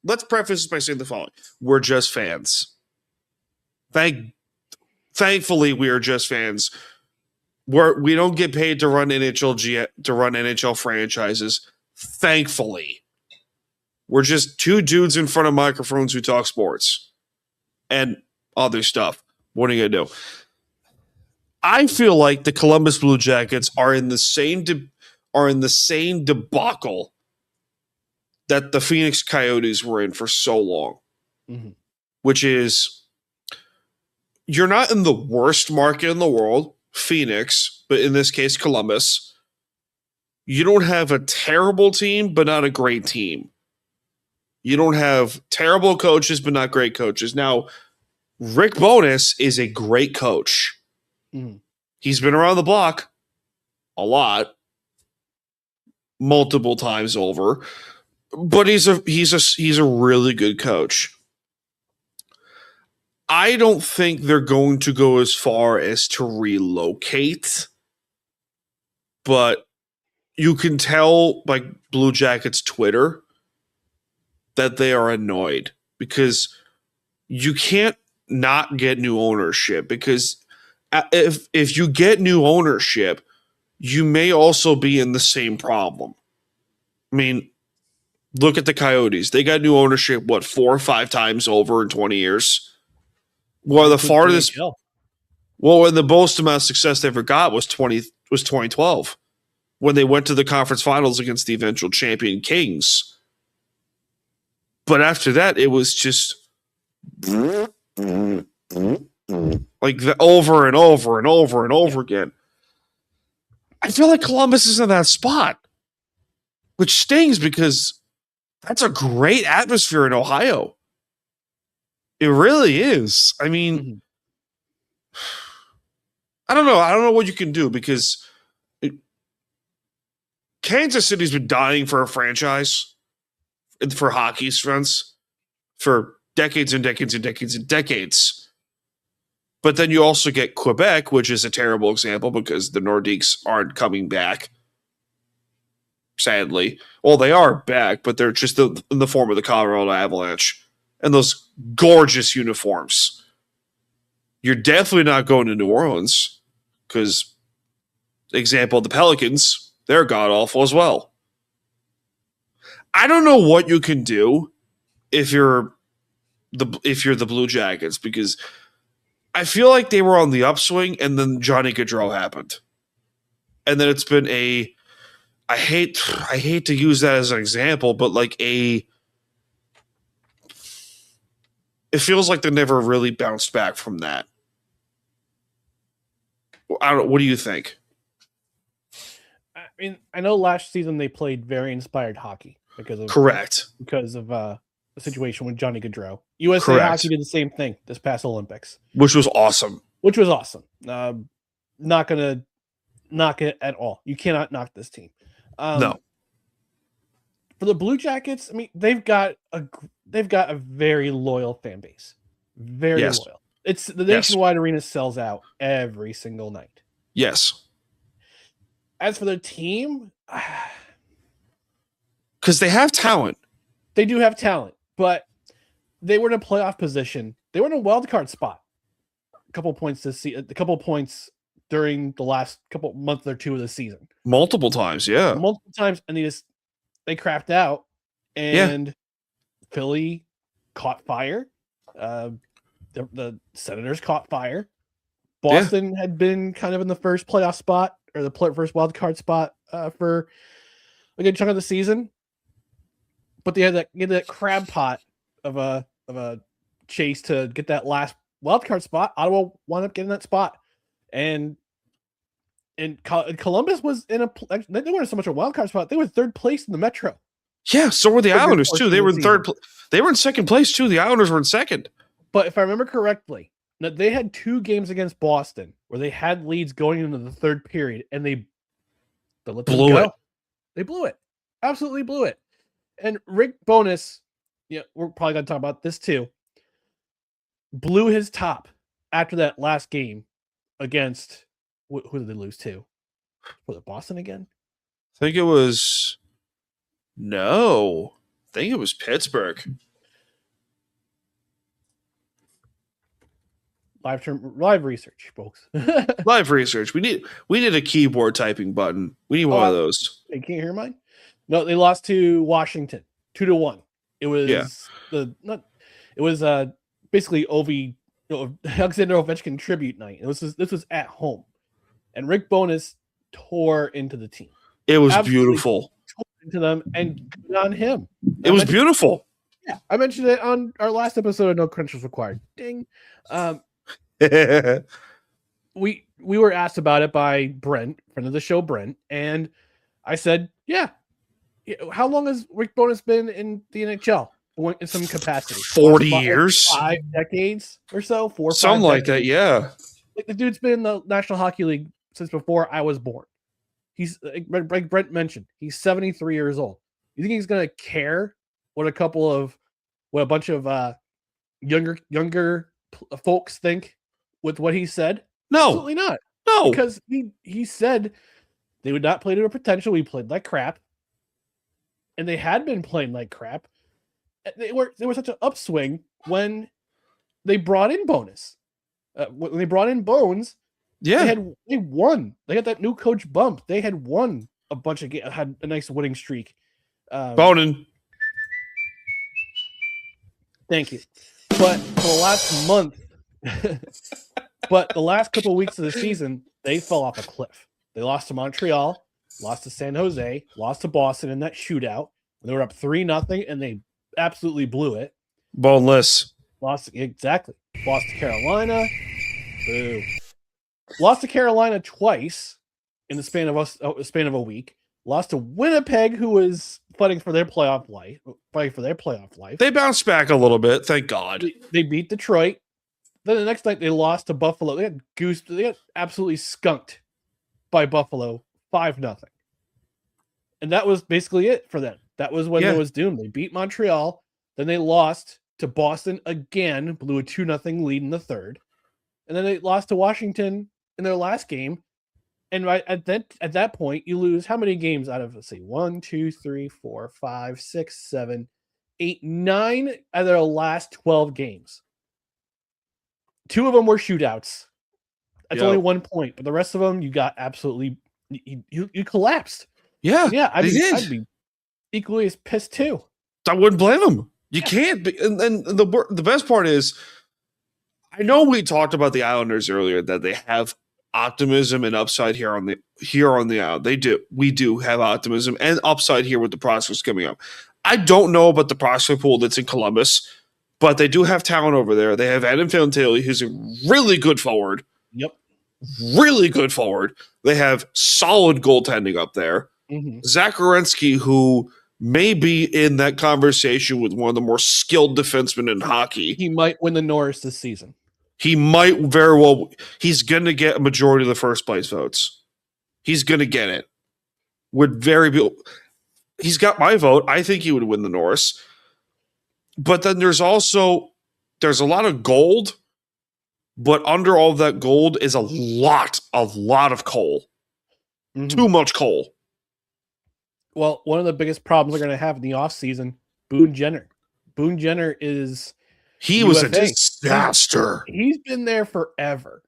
let's preface this by saying the following: we're just fans. Thankfully, we are just fans. We don't get paid to run NHL franchises. Thankfully, we're just two dudes in front of microphones who talk sports and other stuff. What are you gonna do? I feel like the Columbus Blue Jackets are in the same debacle that the Phoenix Coyotes were in for so long, which is you're not in the worst market in the world, Phoenix, but in this case, Columbus. You don't have a terrible team, but not a great team. You don't have terrible coaches, but not great coaches. Now, Rick Bowness is a great coach. He's been around the block a lot, multiple times over, but he's a really good coach. I don't think they're going to go as far as to relocate, but you can tell by Blue Jackets Twitter that they are annoyed because you can't not get new ownership, because if you get new ownership, you may also be in the same problem. I mean, look at the Coyotes. They got new ownership, 4 or 5 times over in 20 years? Well, the farthest, when the most amount of success they ever got was 2012, when they went to the conference finals against the eventual champion Kings. But after that, it was just like over and over and over and over again. I feel like Columbus is in that spot, which stings because that's a great atmosphere in Ohio. It really is. I mean, I don't know. I don't know what you can do because Kansas City's been dying for a franchise for hockey's friends for decades and decades and decades and decades. But then you also get Quebec, which is a terrible example because the Nordiques aren't coming back. Sadly. Well, they are back, but they're just in the form of the Colorado Avalanche. And those gorgeous uniforms. You're definitely not going to New Orleans because, example, the Pelicans, they're god-awful as well. I don't know what you can do if you're the Blue Jackets, because I feel like they were on the upswing and then Johnny Gaudreau happened. And then it's been I hate to use that as an example, but it feels like they never really bounced back from that. I don't know. What do you think? I mean, I know last season they played very inspired hockey because of the situation with Johnny Gaudreau. USA Hockey did the same thing this past Olympics, which was awesome. Not gonna knock it at all. You cannot knock this team. No. For the Blue Jackets, I mean, they've got a very loyal fan base. Very loyal. It's the Nationwide Arena sells out every single night. Yes. As for the team, because they have talent. They do have talent, but they were in a playoff position. They were in a wild card spot. A couple points during the last couple month or two of the season. Multiple times, yeah. Multiple times, and they crapped out, and Philly caught fire. The Senators caught fire. Boston had been kind of in the first playoff spot or the first wild card spot for a good chunk of the season, but they had that crab pot of a chase to get that last wild card spot. Ottawa wound up getting that spot, and Columbus was they weren't so much a wild card spot. They were third place in the Metro. Yeah, so were the Islanders too. They were in third. They were in second place too. The Islanders were in second. But if I remember correctly, they had 2 games against Boston where they had leads going into the third period, and they blew it. They blew it. Absolutely blew it. And Rick Bowness, we're probably going to talk about this too, blew his top after that last game against, who did they lose to? Was it Boston again? I think it was Pittsburgh. live research, folks. Live research. We need a keyboard typing button. We need one of those. You can't hear mine? No, they lost to Washington 2-1. It was basically Alexander Ovechkin tribute night. This was at home, and Rick Bowness tore into the team. It was beautiful. Tore into them and good on him. It was beautiful. Yeah, I mentioned it on our last episode of No Credentials Required. Ding. We were asked about it by Brent, friend of the show, Brent, and I said, yeah. How long has Rick Bowness been in the NHL in some capacity? 40 years? 5 decades or so? 4 or 5 Something like decades. that, yeah. Like the dude's been in the National Hockey League since before I was born. He's, like Brent mentioned, he's 73 years old. You think he's going to care what a bunch of younger folks think with what he said? No. Absolutely not. No. Because he said they would not play to their potential. We played like crap. And they had been playing like crap. They were such an upswing when they brought in Bonus. When they brought in Bones, yeah, they won. They had that new coach bump. They had won a bunch of games, had a nice winning streak. Bonin. Thank you. But for the last month, but the last couple of weeks of the season, they fell off a cliff. They lost to Montreal, lost to San Jose, lost to Boston in that shootout. They were up 3-0, and they absolutely blew it. Boneless. Lost to Carolina. Boo. Lost to Carolina twice in the span of a week. Lost to Winnipeg, who was fighting for their playoff life. They bounced back a little bit, thank God. They beat Detroit. Then the next night they lost to Buffalo. They got absolutely skunked by Buffalo 5-0. And that was basically it for them. That was when it was doomed. They beat Montreal. Then they lost to Boston again, blew a 2-0 lead in the third. And then they lost to Washington in their last game. And right at that point, you lose how many games out of, let's see, 1, 2, 3, 4, 5, 6, 7, 8, 9 out of their last 12 games. 2 of them were shootouts. That's only 1 point, but the rest of them, you got absolutely, you collapsed. Yeah, yeah, I'd be equally as pissed too. I wouldn't blame them. You can't be, and the best part is, I know we talked about the Islanders earlier that they have optimism and upside here on the island. They do. We do have optimism and upside here with the prospects coming up. I don't know about the prospect pool that's in Columbus, but they do have talent over there. They have Adam Fantilli, who's a really good forward. Yep. Really good forward. They have solid goaltending up there. Mm-hmm. Zach Werenski, who may be in that conversation with one of the more skilled defensemen in hockey. He might win the Norris this season. He might very well. He's going to get a majority of the first place votes. He's going to get it. He's got my vote. I think he would win the Norris. But then there's a lot of gold, but under all of that gold is a lot of coal. Mm-hmm. Too much coal. Well, one of the biggest problems they're going to have in the offseason, Boone Jenner. Boone Jenner is... He was a disaster. He's been there forever.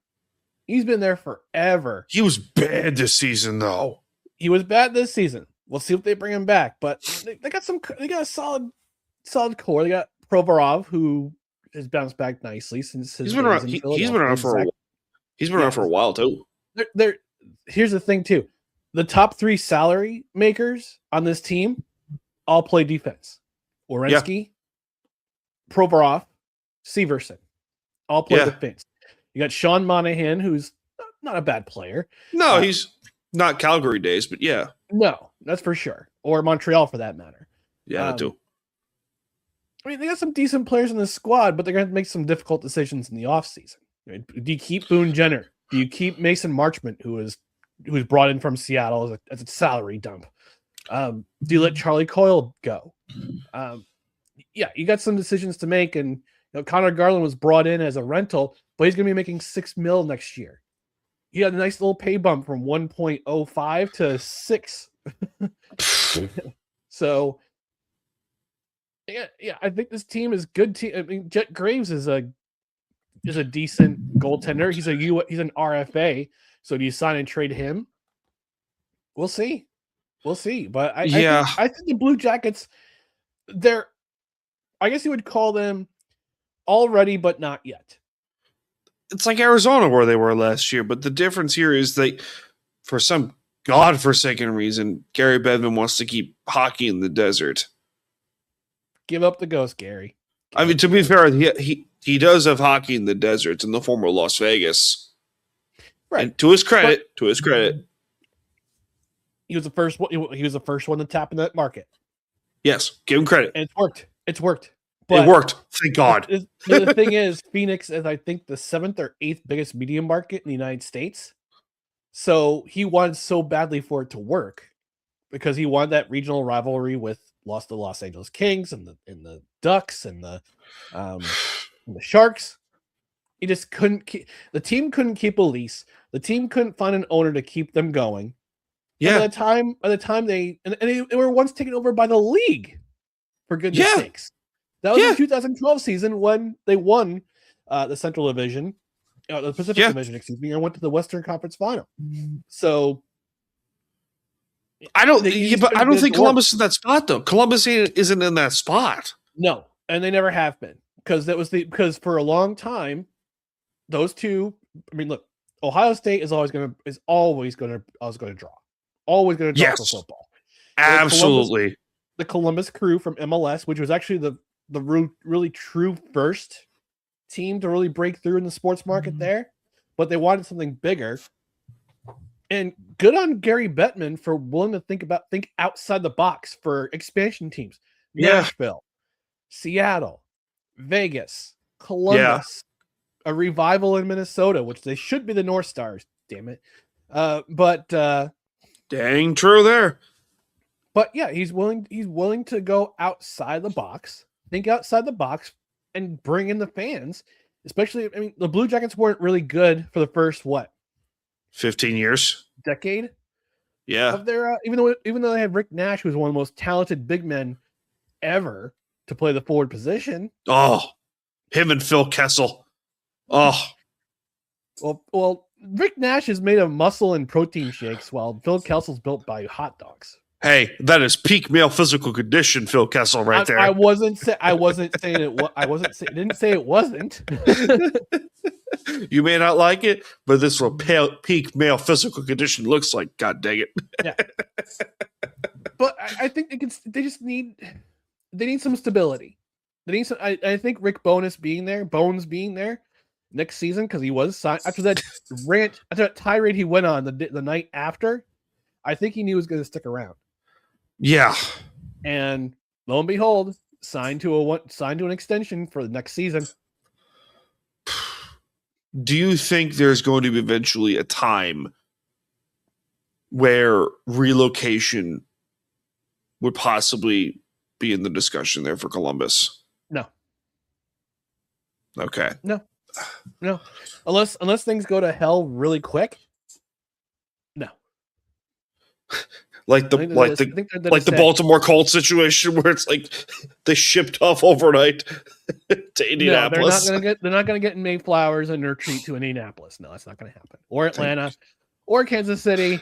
He was bad this season, though. He was bad this season. We'll see if they bring him back. But they got a solid core. They got Provorov, who has bounced back nicely since his. He's been around for a while too. Here's the thing too: the top 3 salary makers on this team all play defense. Werenski, Provorov, Severson, all play defense. You got Sean Monahan, who's not a bad player. No, he's not Calgary days, but yeah. No, that's for sure. Or Montreal for that matter. Yeah, that too. I mean, they got some decent players in the squad, but they're going to make some difficult decisions in the offseason. Right? Do you keep Boone Jenner? Do you keep Mason Marchment, who was brought in from Seattle as a salary dump? Do you let Charlie Coyle go? You got some decisions to make, and Connor Garland was brought in as a rental, but he's going to be making $6 million next year. He had a nice little pay bump from 1.05 to 6. So, I think this team is good. I mean, Jet Graves is a decent goaltender. He's he's an RFA. So do you sign and trade him? We'll see. We'll see. But I think the Blue Jackets, they're, I guess you would call them already, but not yet. It's like Arizona where they were last year, but the difference here is that for some godforsaken reason, Gary Bettman wants to keep hockey in the desert. Give up the ghost, Gary. I mean, to be fair, he does have hockey in the desert in the former Las Vegas. Right. And to his credit, he was the first one. He was the first one to tap in that market. Yes, give him credit. And it's worked. It's worked. But it worked. Thank God. The thing is, Phoenix is, I think, the 7th or 8th biggest media market in the United States. So he wanted so badly for it to work because he wanted that regional rivalry with the Los Angeles Kings and the Ducks and the Sharks. He just couldn't keep the team. Couldn't keep a lease. The team couldn't find an owner to keep them going. Yeah. And by the time they were once taken over by the league, for goodness sakes. That was the 2012 season when they won the Central Division, the Pacific Division, excuse me, and went to the Western Conference Final. So I don't think Columbus is in that spot though. Columbus isn't in that spot. No, and they never have been because for a long time, those two. I mean, look, Ohio State is always going to draw. Always going to draw for football. Absolutely. The Columbus Crew from MLS, which was actually the really true first team to really break through in the sports market there, but they wanted something bigger. And good on Gary Bettman for willing to think outside the box for expansion teams. Nashville, Seattle, Vegas, Columbus, a revival in Minnesota, which they should be the North Stars. Damn it. But dang true there. But yeah, he's willing to go outside the box, think outside the box, and bring in the fans. Especially, I mean, the Blue Jackets weren't really good for the first 15 years, decade. Yeah. Of their even though they had Rick Nash, who was one of the most talented big men ever to play the forward position. Oh, him and Phil Kessel. Oh. Well, Rick Nash is made of muscle and protein shakes, while Phil Kessel's built by hot dogs. Hey, that is peak male physical condition, Phil Kessel, right there. I wasn't saying it. Didn't say it wasn't. You may not like it, but this is what peak male physical condition looks like. God dang it! Yeah. But I think they just need some stability. They need some. I think Rick Bones being there next season, because he was signed after that tirade he went on the night after. I think he knew he was going to stick around. Yeah. And lo and behold, signed to an extension for the next season. Do you think there's going to be eventually a time where relocation would possibly be in the discussion there for Columbus? No. Okay. No. Unless things go to hell really quick. No. Like the Baltimore Colts situation where it's like they shipped off overnight to Indianapolis. No, they're not gonna get Mayflowers and retreat to Indianapolis. No, that's not gonna happen. Or Atlanta, or Kansas City,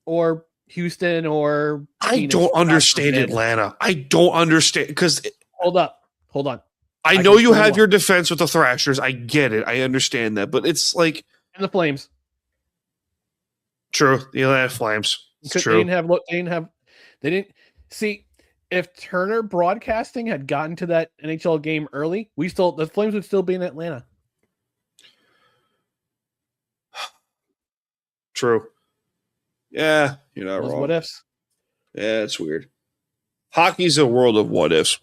or Houston, or Phoenix. I don't understand Atlanta. I don't understand because hold on. I know you have your defense with the Thrashers. I get it. I understand that, but it's like and the Flames. True, the Atlanta Flames. It's true. They didn't see if Turner Broadcasting had gotten to that NHL game early. The Flames would still be in Atlanta. True. Yeah, you're not wrong. What ifs? Yeah, it's weird. Hockey's a world of what ifs.